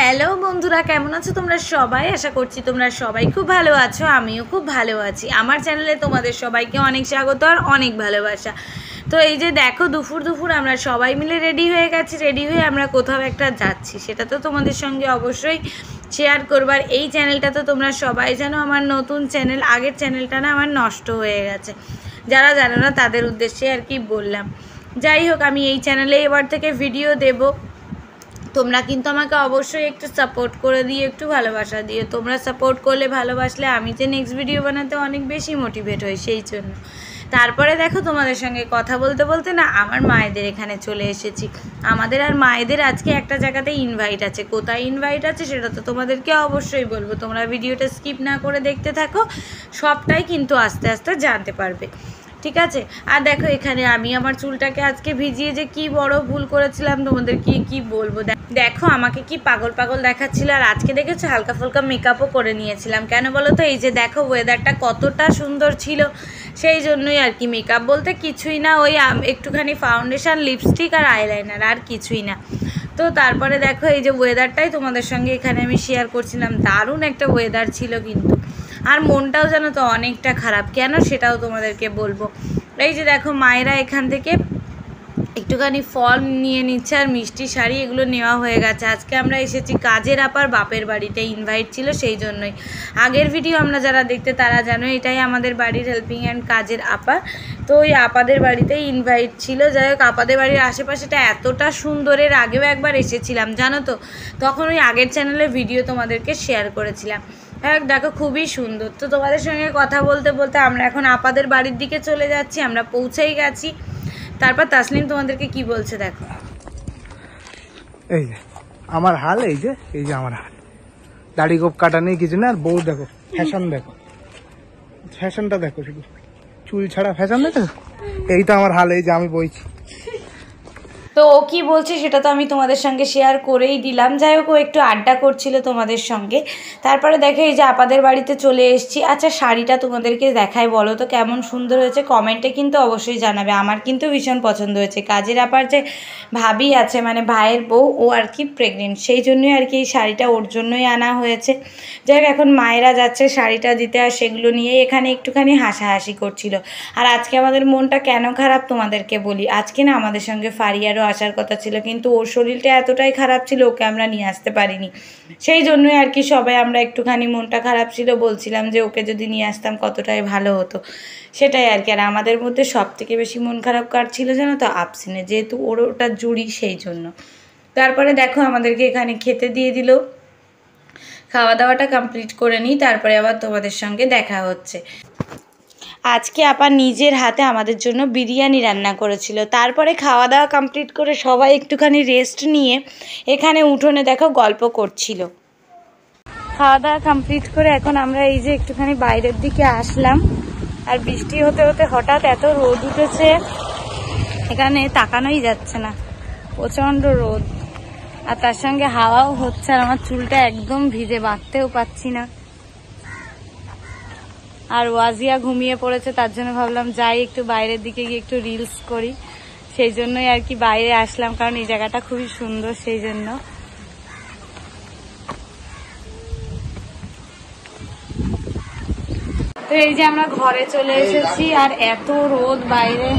Hello বন্ধুরা, কেমন আছো তোমরা সবাই? আশা করছি তোমরা সবাই খুব ভালো আছো। আমিও খুব ভালো আছি। আমার চ্যানেলে তোমাদের সবাইকে অনেক স্বাগত আর অনেক ভালোবাসা। তো এই যে দেখো, দুপুর আমরা সবাই মিলে রেডি হয়ে গেছি। রেডি হয়ে আমরা কোথাও একটা যাচ্ছি, সেটা তো তোমাদের সঙ্গে অবশ্যই শেয়ার করবার। এই চ্যানেলটা তো তোমরা সবাই জানো, আমার নতুন চ্যানেল। আগের চ্যানেলটা না আমার নষ্ট হয়ে গেছে, যারা জানো না তাদের উদ্দেশ্যে আর কি বললাম। যাই হোক, আমি এই চ্যানেলে এবার থেকে ভিডিও দেব। তোমরা কিন্তু আমাকে অবশ্যই একটু সাপোর্ট করে দিও, একটু ভালোবাসা দিও। তোমরা সাপোর্ট করলে, ভালোবাসলে আমি যে নেক্সট ভিডিও বানাতে অনেক বেশি মোটিভেট হই, সেই জন্য। তারপরে দেখো, তোমাদের সঙ্গে কথা বলতে বলতে না আমার মায়েদের এখানে চলে এসেছি। আমাদের আর মায়েদের আজকে একটা জায়গাতে ইনভাইট আছে। কোথায় ইনভাইট আছে সেটা তো তোমাদেরকে অবশ্যই বলবো। তোমরা ভিডিওটা স্কিপ না করে দেখতে থাকো, সবটাই কিন্তু আস্তে আস্তে জানতে পারবে, ঠিক আছে? আর দেখো, এখানে আমি আমার চুলটাকে আজকে ভিজিয়ে যে কি বড় ভুল করেছিলাম তোমাদের কি বলবো। দেখো, আমাকে কি পাগল পাগল দেখাচ্ছিল। আর আজকে দেখেছো হালকা ফুলকা মেকআপও করে নিয়েছিলাম। কেন বলো তো? এই যে দেখো, ওয়েদারটা কতটা সুন্দর ছিল, সেই জন্যই আর কি। মেকআপ বলতে কিছুই না, ওই একটুখানি ফাউন্ডেশন, লিপস্টিক আর আইলাইনার, আর কিছুই না। তো তারপরে দেখো, এই যে ওয়েদারটাই তোমাদের সঙ্গে এখানে আমি শেয়ার করছিলাম। দারুণ একটা ওয়েদার ছিল কিন্তু। আর মনটাও জানো তো অনেকটা খারাপ। কেন সেটাও তোমাদেরকে বলবো। এই যে দেখো, মায়েরা এখান থেকে একটুখানি ফল নিয়ে নিচ্ছে আর মিষ্টি শাড়ি এগুলো নেওয়া হয়ে গেছে। আজকে আমরা এসেছি কাজের আপার বাপের বাড়িতে, ইনভাইট ছিল সেই জন্যই। আগের ভিডিও আমরা যারা দেখতে তারা জানো, এটাই আমাদের বাড়ির হেল্পিং হ্যান্ড কাজের আপা। তো ওই আপাদের বাড়িতেই ইনভাইট ছিল। যাই হোক, আপাদের বাড়ির আশেপাশেটা এতটা সুন্দর। এর আগেও একবার এসেছিলাম জানো তো, তখন ওই আগের চ্যানেলে ভিডিও তোমাদেরকে শেয়ার করেছিলাম। হ্যাঁ দেখো, খুবই সুন্দর। তো তোমাদের সঙ্গে কথা বলতে বলতে আমরা এখন আপাদের বাড়ির দিকে চলে যাচ্ছি। আমরা পৌঁছেই গেছি। তারপর তাসলিম তোমাদেরকে কি বলছে দেখো। এই যে আমার হাল, এই যে আমার হাল, দাড়ি গোপ কাটা নেই, কিছু না। আর বউ দেখো, ফ্যাশন দেখো, ফ্যাশনটা দেখো, শুধু চুল ছাড়া ফ্যাশন দেখো। এই তো আমার হাল, এই যে আমি বইছি। তো ও কী বলছে সেটা তো আমি তোমাদের সঙ্গে শেয়ার করেই দিলাম। যাই হোক, ও একটু আড্ডা করছিল তোমাদের সঙ্গে। তারপরে দেখো, এই যে আপাদের বাড়িতে চলে এসেছি। আচ্ছা, শাড়িটা তোমাদেরকে দেখাই, বলো তো কেমন সুন্দর হয়েছে? কমেন্টে কিন্তু অবশ্যই জানাবে। আমার কিন্তু ভীষণ পছন্দ হয়েছে। কাজের আপার যে ভাবি আছে, মানে ভাইয়ের বউ, ও আর কি প্রেগনেন্ট, সেই জন্যই আর কি এই শাড়িটা ওর জন্যই আনা হয়েছে। যাই হোক, এখন মায়েরা যাচ্ছে শাড়িটা দিতে, আর সেগুলো নিয়েই এখানে একটুখানি হাসাহাসি করছিল। আর আজকে আমাদের মনটা কেন খারাপ তোমাদেরকে বলি। আজকে না আমাদের সঙ্গে ফারিয়ারও আসার কথা ছিল, কিন্তু ওর শরীরটা এতটাই খারাপ ছিল, ওকে আমরা নিয়ে আসতে পারিনি। সেই জন্যই আর কি সবাই আমরা একটুখানি মনটা খারাপ ছিল, বলছিলাম যে ওকে যদি নিয়ে আসতাম কতটাই ভালো হতো, সেটাই আর কি। আর আমাদের মধ্যে সব থেকে বেশি মন খারাপ কার ছিল জানো তো? আফসিনে, যেহেতু ওর ওটা জুড়ি, সেই জন্য। তারপরে দেখো, আমাদেরকে এখানে খেতে দিয়ে দিল। খাওয়া দাওয়াটা কমপ্লিট করে নিই, তারপরে আবার তোমাদের সঙ্গে দেখা হচ্ছে। আজকে আপা নিজের হাতে আমাদের জন্য বিরিয়ানি রান্না করেছিল। তারপরে খাওয়া দাওয়া কমপ্লিট করে সবাই একটুখানি রেস্ট নিয়ে এখানে উঠোনে দেখো গল্প করছিল। খাওয়া দাওয়া কমপ্লিট করে এখন আমরা এই যে একটুখানি বাইরের দিকে আসলাম। আর বৃষ্টি হতে হতে হঠাৎ এত রোদ উঠেছে, এখানে তাকানোই যাচ্ছে না, প্রচণ্ড রোদ। আর তার সঙ্গে হাওয়াও হচ্ছে। আর আমার চুলটা একদম ভিজে, বাঁধতেও পাচ্ছি না। আর ওয়াজিয়া ঘুমিয়ে পড়েছে, তার জন্য ভাবলাম যাই একটু বাইরের দিকে গিয়ে একটু রিলস করি। সেই জন্যই আর কি বাইরে আসলাম, কারণ এই জায়গাটা খুবই সুন্দর, সেই জন্য। তো এই যে আমরা ঘরে চলে এসেছি, আর এত রোদ বাইরে।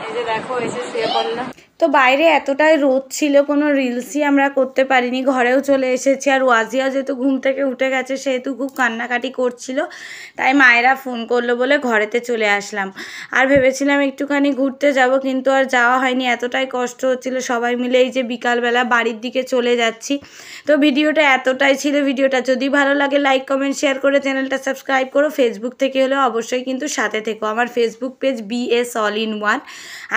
এই যে দেখো, এসে শুয়ে পড়লাম। তো বাইরে এতটাই রোদ ছিল, কোনো রিলসই আমরা করতে পারিনি। ঘরেও চলে এসেছি। আর ওয়াজিয়া যেহেতু ঘুম থেকে উঠে গেছে, সেহেতু খুব কান্নাকাটি করছিল, তাই মায়েরা ফোন করলো বলে ঘরেতে চলে আসলাম। আর ভেবেছিলাম একটুখানি ঘুরতে যাব, কিন্তু আর যাওয়া হয়নি, এতটাই কষ্ট হচ্ছিল। সবাই মিলে এই যে বিকালবেলা বাড়ির দিকে চলে যাচ্ছি। তো ভিডিওটা এতটাই ছিল। ভিডিওটা যদি ভালো লাগে লাইক কমেন্ট শেয়ার করে চ্যানেলটা সাবস্ক্রাইব করো। ফেসবুক থেকে হলেও অবশ্যই কিন্তু সাথে থেকো। আমার Facebook page BS All in One,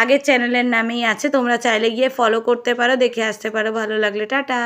আগের চ্যানেলের নামেই আছে। তোমরা চাইলে গিয়ে ফলো করতে পারো, দেখে আসতে পারো। ভালো লাগলে টাটা।